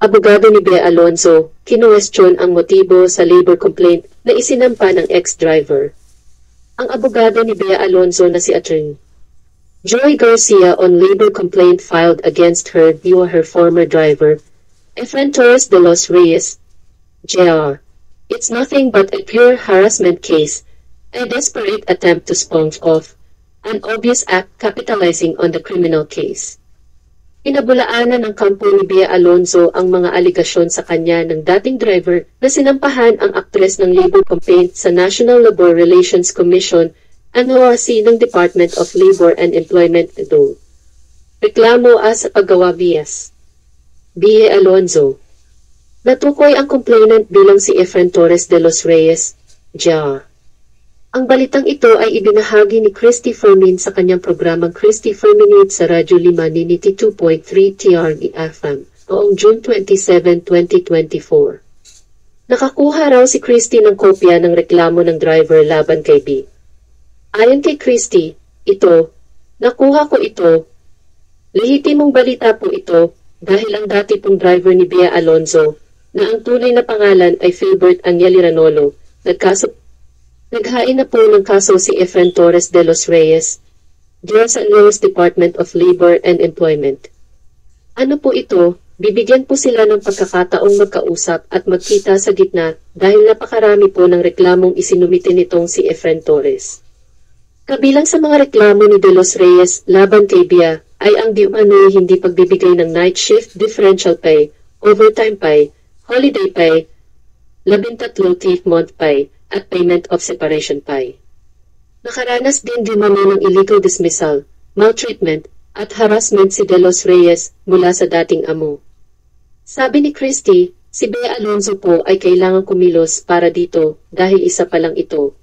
abogado ni Bea Alonzo, kinuwestiyon ang motibo sa labor complaint na isinampa ng ex-driver. Ang abogado ni Bea Alonzo na si Atty. Joy Garcia on labor complaint filed against her via her former driver, Efren Torres de los Reyes, Jr. It's nothing but a pure harassment case, a desperate attempt to sponge off an obvious act capitalizing on the criminal case. Pinabulaanan ng kampo ni Bea Alonzo ang mga aligasyon sa kanya ng dating driver na sinampahan ang aktres ng labor complaint sa National Labor Relations Commission, NORC ng Department of Labor and Employment DOL. Reklamo sa paggawa bias. Bea Alonzo. Natukoy ang complainant bilang si Efren Torres de los Reyes, Jr. Ang balitang ito ay ibinahagi ni Christy Fermin sa kanyang programang Christy Ferminate sa Radyo 5 ni 92.3 TRE-FM noong June 27, 2024. Nakakuha raw si Christy ng kopya ng reklamo ng driver laban kay B. Ayon kay Christy, nakuha ko ito. Lehitimong balita po ito dahil ang dati pong driver ni Bea Alonzo, na ang tunay na pangalan ay Philbert Angeli Ranolo, naghain na po ng kaso si Efren Torres de los Reyes, diyan sa US Department of Labor and Employment. Ano po ito? Bibigyan po sila ng pagkakataong magkausap at magkita sa gitna dahil napakarami po ng reklamong isinumite nitong si Efren Torres. Kabilang sa mga reklamo ni de los Reyes laban kay Bea ay ang di-umano'y hindi pagbibigay ng night shift differential pay, overtime pay, holiday pay, 13 th month pay, at payment of separation pay. Nakaranas din ng illegal dismissal, maltreatment, at harassment si de los Reyes mula sa dating amo. Sabi ni Christy, si Bea Alonzo po ay kailangang kumilos para dito dahil isa pa lang ito,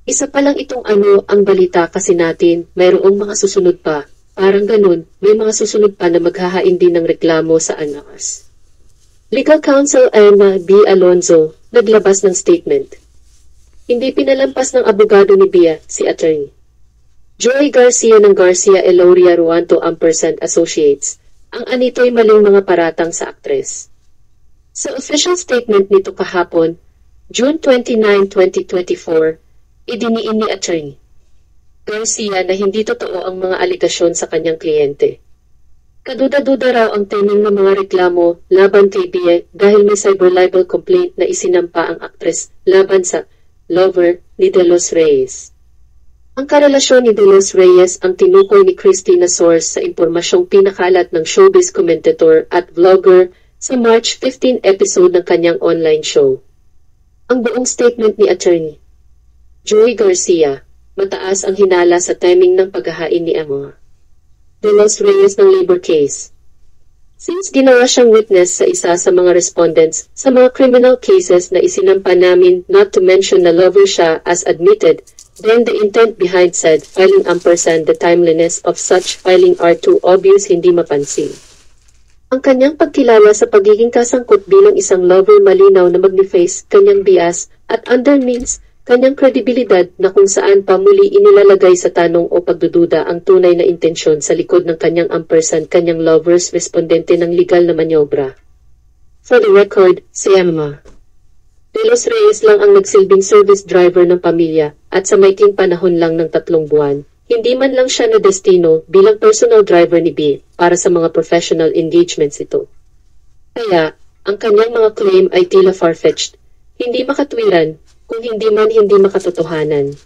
Isa pa lang itong ang balita kasi natin, mayroong mga susunod pa, parang ganun, may mga susunod pa na maghahain din ng reklamo sa ANARS. Legal Counsel Emma B. Alonzo, naglabas ng statement. Hindi pinalampas ng abogado ni Bea, si Atty. Joy Garcia ng Garcia Eloria Ruanto Ampersand Associates, ang anito'y maling mga paratang sa aktres. Sa official statement nito kahapon, June 29, 2024, idiniin ni Atty. Garcia na hindi totoo ang mga aligasyon sa kanyang kliyente. Kaduda-duda raw ang timing ng mga reklamo laban kay Bea dahil may cyber libel complaint na isinampa ang aktres laban sa lover ni de los Reyes. Ang karelasyon ni de los Reyes ang tinukoy ni Christy na source sa impormasyong pinakalat ng showbiz commentator at vlogger sa March 15 episode ng kanyang online show. Ang buong statement ni Atty. Joy Garcia, mataas ang hinala sa timing ng paghahain ni Amo de los Reyes ng labor case. Since ginawa siyang witness sa isa sa mga respondents sa mga criminal cases na isinampa namin, not to mention na lover siya as admitted, then the intent behind said filing ampersand the timeliness of such filing are too obvious hindi mapansin. Ang kanyang pagkilala sa pagiging kasangkot bilang isang lover malinaw na magniface kanyang bias at undermines kanyang kredibilidad na kung saan pa muli inilalagay sa tanong o pagdududa ang tunay na intensyon sa likod ng kanyang ampersand kanyang lovers respondente ng legal na manyobra. For the record, si Emma de los Reyes lang ang nagsilbing service driver ng pamilya at sa maikling panahon lang ng 3 buwan. Hindi man lang siya na destino bilang personal driver ni Bea para sa mga professional engagements ito. Kaya, ang kanyang mga claim ay tila far-fetched, hindi makatwiran, kung hindi man hindi makatotohanan.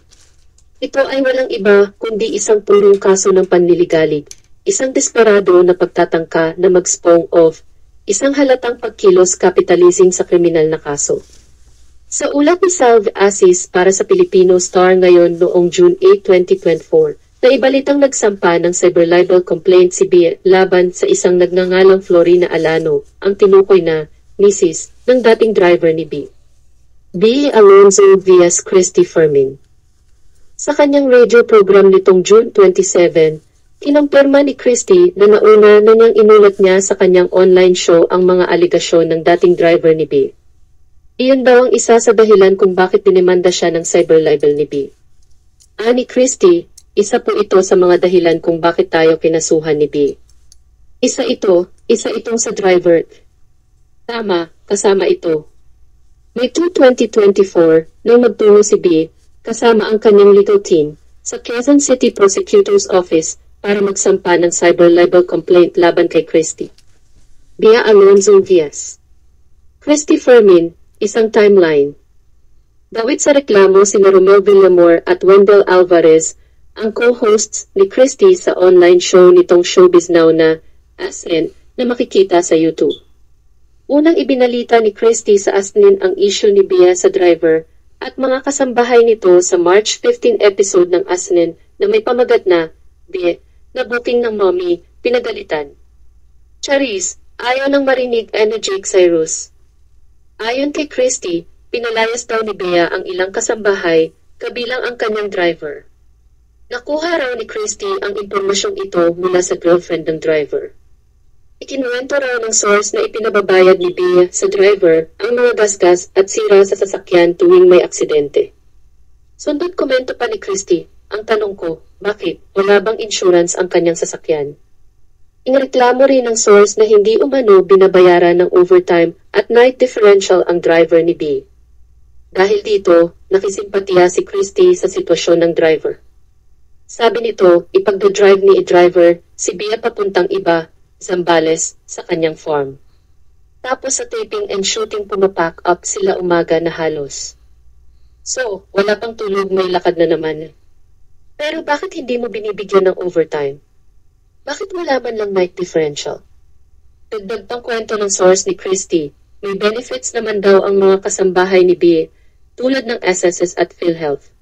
Ito ay walang iba kundi isang purong kaso ng panliligalig, isang desperado na pagtatangka na mag-spawn off, isang halatang pagkilos capitalizing sa kriminal na kaso. Sa ulat ni Salve Assis para sa Filipino Star ngayon noong June 8, 2024, na ibalitang nagsampa ng cyber libel complaint si Bea laban sa isang nagngangalang Florina Alano, ang tinukoy na Mrs. ng dating driver ni Bea. Bea Alonzo via Christy Fermin. Sa kanyang radio program nitong June 27, kinumpirma ni Christy na nauna na niyang inulat niya sa kanyang online show ang mga aligasyon ng dating driver ni Bea. Iyon daw ang isa sa dahilan kung bakit dinimanda siya ng cyber libel ni Bea. Ani Christy, isa po ito sa mga dahilan kung bakit tayo kinasuhan ni Bea. Isa itong sa driver, Tama, kasama ito. May 2024 nang magtungo si B, kasama ang kanyang legal team, sa Quezon City Prosecutor's Office para magsampa ng cyber libel complaint laban kay Christy. Bea Alonzo Diaz. Christy Fermin, isang timeline. Dawit sa reklamo sina Romel Villamor at Wendell Alvarez, ang co-hosts ni Christy sa online show nitong Showbiz Now na ASN na makikita sa YouTube. Unang ibinalita ni Christy sa ASN ang issue ni Bea sa driver at mga kasambahay nito sa March 15 episode ng ASN na may pamagat na Bea na booking ng mommy, pinagalitan. Charis, ayaw nang marinig ni Jake Cyrus. Ayon kay Christy, pinalayas daw ni Bea ang ilang kasambahay, kabilang ang kanyang driver. Nakuha raw ni Christy ang impormasyong ito mula sa girlfriend ng driver. Ikinuwento raw ng source na ipinababayad ni Bea sa driver ang mga gasgas at sira sa sasakyan tuwing may aksidente. Sundot komento pa ni Christy, ang tanong ko, bakit wala bang insurance ang kanyang sasakyan? Inreklamo rin ng source na hindi umano binabayaran ng overtime at night differential ang driver ni Bea. Dahil dito, nakisimpatiya si Christy sa sitwasyon ng driver. Sabi nito, ipagdadrive ni driver si Bea papuntang iba, Zambales, sa kanyang farm. Tapos sa taping and shooting pumapack up sila umaga na halos. So, wala pang tulog, may lakad na naman. Pero bakit hindi mo binibigyan ng overtime? Bakit wala man lang night differential? Dagdag pang kwento ng source ni Christy, may benefits naman daw ang mga kasambahay ni Bea, tulad ng SSS at PhilHealth.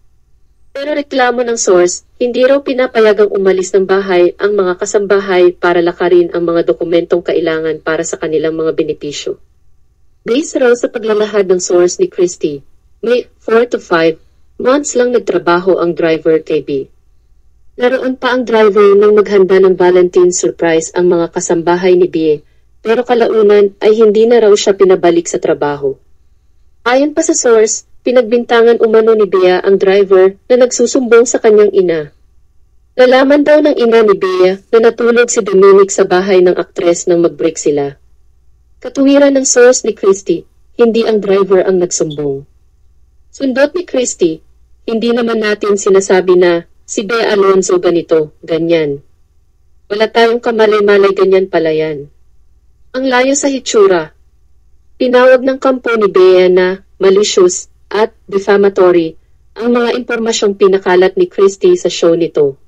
Pero reklamo ng source, hindi raw pinapayagang umalis ng bahay ang mga kasambahay para lakarin ang mga dokumentong kailangan para sa kanilang mga benepisyo. Based raw sa paglalahad ng source ni Christy, may 4 to 5 months lang nagtrabaho ang driver kay Bea. Naroon pa ang driver nang maghanda ng Valentine's surprise ang mga kasambahay ni Bea, pero kalaunan ay hindi na raw siya pinabalik sa trabaho. Ayon pa sa source, pinagbintangan umano ni Bea ang driver na nagsusumbong sa kanyang ina. Nalaman daw ng ina ni Bea na natulog si Dominic sa bahay ng aktres nang mag-break sila. Katuwiran ng source ni Christy, hindi ang driver ang nagsumbong. Sundot ni Christy, hindi naman natin sinasabi na si Bea Alonzo ganito, ganyan. Wala tayong kamalay-malay ganyan pala yan. Ang layo sa hitsura. Tinawag ng kampo ni Bea na malicious at defamatory ang mga impormasyong pinakalat ni Christy sa show nito.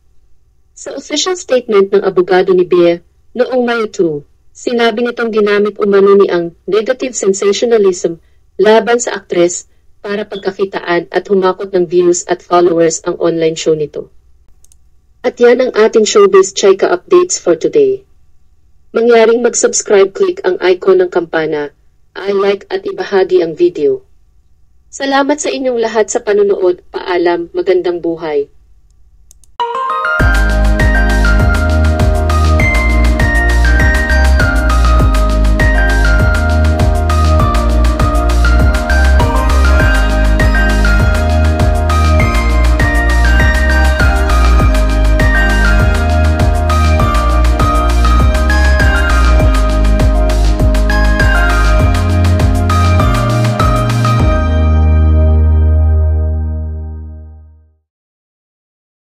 Sa official statement ng abogado ni Bea noong Mayo 2, sinabi nitong ginamit umano ni ang negative sensationalism laban sa aktres para pagkakitaan at humakot ng views at followers ang online show nito. At yan ang ating Showbiz Chika updates for today. Mangyaring mag-subscribe, click ang icon ng kampana, i-like at ibahagi ang video. Salamat sa inyong lahat sa panunood. Paalam, magandang buhay.